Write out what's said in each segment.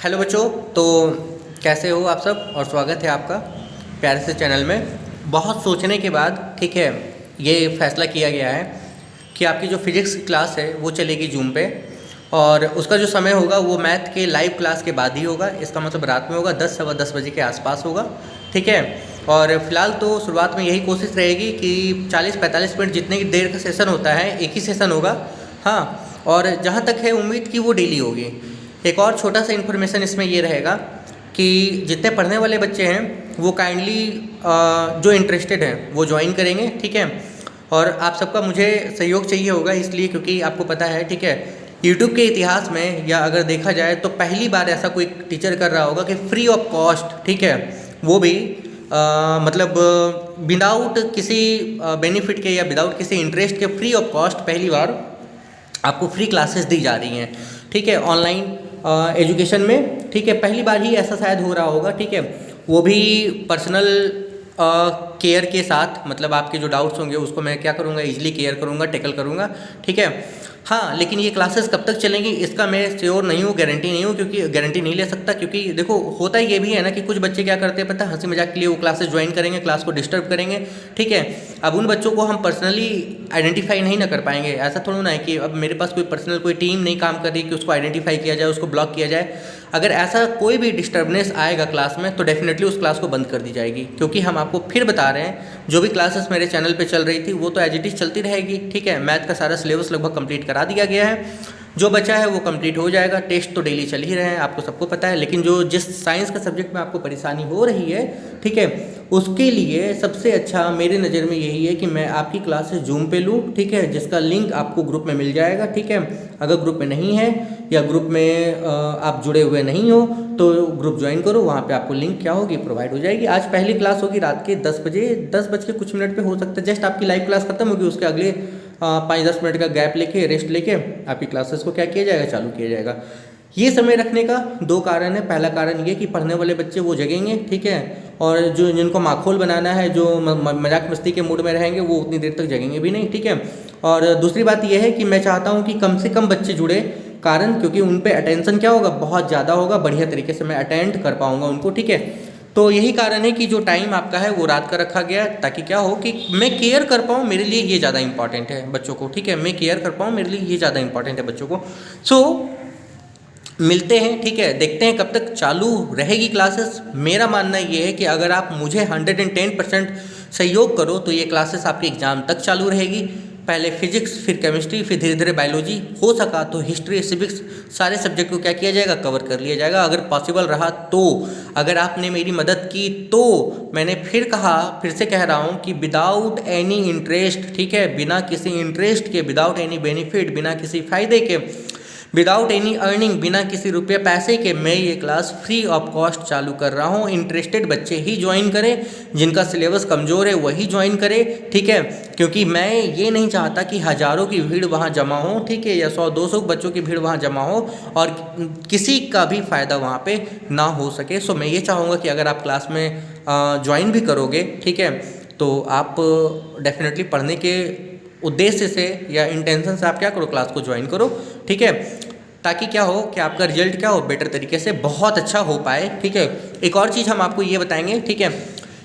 Hello बच्चों, तो कैसे हो आप सब और स्वागत है आपका प्यारे से चैनल में। बहुत सोचने के बाद ठीक है ये फैसला किया गया है कि आपकी जो फिज़िक्स की क्लास है वो चलेगी जूम पे, और उसका जो समय होगा वो मैथ के लाइव क्लास के बाद ही होगा। इसका मतलब रात में होगा, 10 सवा 10 बजे के आसपास होगा, ठीक है। और फिलहाल तो शुरुआत में यही कोशिश रहेगी कि 40-45 मिनट जितने की देर का सेशन होता है एक ही सेशन होगा, हाँ। और जहाँ तक है उम्मीद कि वो डेली होगी। एक और छोटा सा इन्फॉर्मेशन इसमें ये रहेगा कि जितने पढ़ने वाले बच्चे हैं वो काइंडली जो इंटरेस्टेड हैं वो ज्वाइन करेंगे, ठीक है। और आप सबका मुझे सहयोग चाहिए होगा, इसलिए क्योंकि आपको पता है, ठीक है, यूट्यूब के इतिहास में या अगर देखा जाए तो पहली बार ऐसा कोई टीचर कर रहा होगा कि फ्री ऑफ कॉस्ट, ठीक है, वो भी मतलब विदाउट किसी बेनिफिट के या विदाउट किसी इंटरेस्ट के फ्री ऑफ कॉस्ट पहली बार आपको फ्री क्लासेस दी जा रही हैं, ठीक है, ऑनलाइन एजुकेशन में, ठीक है। पहली बार ही ऐसा शायद हो रहा होगा, ठीक है, वो भी पर्सनल केयर के साथ। मतलब आपके जो डाउट्स होंगे उसको मैं क्या करूँगा, ईजिली केयर करूँगा, टैकल करूँगा, ठीक है। हाँ, लेकिन ये क्लासेस कब तक चलेंगी इसका मैं श्योर नहीं हूँ, गारंटी नहीं हूँ, क्योंकि गारंटी नहीं ले सकता। क्योंकि देखो होता ये भी है ना कि कुछ बच्चे क्या करते हैं पता है, हंसी मजाक के लिए वो क्लासेस ज्वाइन करेंगे, क्लास को डिस्टर्ब करेंगे, ठीक है। अब उन बच्चों को हम पर्सनली आइडेंटिफाई नहीं ना कर पाएंगे। ऐसा थोड़ा ना है कि अब मेरे पास कोई पर्सनल कोई टीम नहीं काम कर रही कि उसको आइडेंटिफाई किया जाए, उसको ब्लॉक किया जाए। अगर ऐसा कोई भी डिस्टर्बनेस आएगा क्लास में तो डेफिनेटली उस क्लास को बंद कर दी जाएगी। क्योंकि हम आपको फिर बता रहे हैं, जो भी क्लासेस मेरे चैनल पे चल रही थी वो तो एज इट इज़ चलती रहेगी, ठीक है। मैथ का सारा सिलेबस लगभग कंप्लीट करा दिया गया है, जो बचा है वो कंप्लीट हो जाएगा। टेस्ट तो डेली चल ही रहे हैं, आपको सबको पता है। लेकिन जो जिस साइंस का सब्जेक्ट में आपको परेशानी हो रही है, ठीक है, उसके लिए सबसे अच्छा मेरे नज़र में यही है कि मैं आपकी क्लासेस जूम पे लूँ, ठीक है, जिसका लिंक आपको ग्रुप में मिल जाएगा, ठीक है। अगर ग्रुप में नहीं है या ग्रुप में आप जुड़े हुए नहीं हो तो ग्रुप ज्वाइन करो, वहाँ पे आपको लिंक क्या होगी प्रोवाइड हो जाएगी। आज पहली क्लास होगी रात के 10 बजे, 10 बज के कुछ मिनट पे हो सकता है जस्ट आपकी लाइव क्लास खत्म होगी, उसके अगले 5-10 मिनट का गैप लेके रेस्ट लेके आपकी क्लासेस को क्या किया जाएगा, चालू किया जाएगा। ये समय रखने का दो कारण है। पहला कारण ये कि पढ़ने वाले बच्चे वो जगेंगे, ठीक है, और जो जिनको माखौल बनाना है, जो मजाक मस्ती के मूड में रहेंगे वो उतनी देर तक जगेंगे भी नहीं, ठीक है। और दूसरी बात यह है कि मैं चाहता हूँ कि कम से कम बच्चे जुड़े, कारण क्योंकि उन पे अटेंशन क्या होगा, बहुत ज़्यादा होगा, बढ़िया तरीके से मैं अटेंड कर पाऊँगा उनको, ठीक है। तो यही कारण है कि जो टाइम आपका है वो रात का रखा गया है, ताकि क्या हो कि मैं केयर कर पाऊँ, मेरे लिए ये ज़्यादा इंपॉर्टेंट है बच्चों को, ठीक है। मैं केयर कर पाऊँ, मेरे लिए ये ज़्यादा इंपॉर्टेंट है बच्चों को। सो मिलते हैं, ठीक है, देखते हैं कब तक चालू रहेगी क्लासेस। मेरा मानना ये है कि अगर आप मुझे 110% सहयोग करो तो ये क्लासेस आपके एग्ज़ाम तक चालू रहेगी। पहले फिजिक्स, फिर केमिस्ट्री, फिर धीरे धीरे बायोलॉजी, हो सका तो हिस्ट्री, सिविक्स, सारे सब्जेक्ट को क्या किया जाएगा, कवर कर लिया जाएगा अगर पॉसिबल रहा तो। अगर आपने मेरी मदद की तो मैंने फिर से कह रहा हूँ कि विदाउट एनी इंटरेस्ट, ठीक है, बिना किसी इंटरेस्ट के, विदाउट एनी बेनिफिट, बिना किसी फ़ायदे के, विदाउट एनी अर्निंग, बिना किसी रुपये पैसे के मैं ये क्लास फ्री ऑफ कॉस्ट चालू कर रहा हूँ। इंटरेस्टेड बच्चे ही ज्वाइन करें, जिनका सिलेबस कमज़ोर है वही ज्वाइन करें, ठीक है। क्योंकि मैं ये नहीं चाहता कि हज़ारों की भीड़ वहाँ जमा हो, ठीक है, या 100-200 बच्चों की भीड़ वहाँ जमा हो और किसी का भी फ़ायदा वहाँ पर ना हो सके। सो मैं ये चाहूँगा कि अगर आप क्लास में ज्वाइन भी करोगे, ठीक है, तो आप डेफिनेटली पढ़ने के उद्देश्य से या इंटेंशन से आप क्या करो, क्लास को ज्वाइन करो, ठीक है, ताकि क्या हो कि आपका रिजल्ट क्या हो, बेटर तरीके से बहुत अच्छा हो पाए, ठीक है। एक और चीज़ हम आपको ये बताएंगे, ठीक है,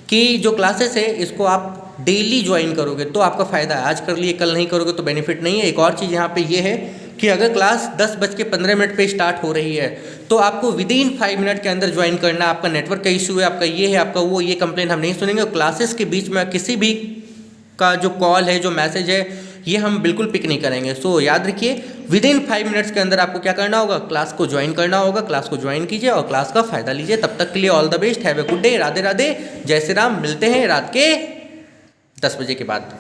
कि जो क्लासेस है इसको आप डेली ज्वाइन करोगे तो आपका फ़ायदा है। आज कर लिए कल नहीं करोगे तो बेनिफिट नहीं है। एक और चीज़ यहाँ पे ये है कि अगर क्लास 10:15 पे स्टार्ट हो रही है तो आपको विदिन 5 मिनट के अंदर ज्वाइन करना। आपका नेटवर्क का इशू है, आपका ये है, आपका वो, ये कंप्लेंट हम नहीं सुनेंगे। क्लासेस के बीच में किसी भी का जो कॉल है, जो मैसेज है, ये हम बिल्कुल पिक नहीं करेंगे। सो याद रखिए, विदिन 5 मिनट्स के अंदर आपको क्या करना होगा, क्लास को ज्वाइन करना होगा। क्लास को ज्वाइन कीजिए और क्लास का फ़ायदा लीजिए। तब तक के लिए all the best, have a good day, Radhe Radhe, जय श्री राम। मिलते हैं रात के 10 बजे के बाद।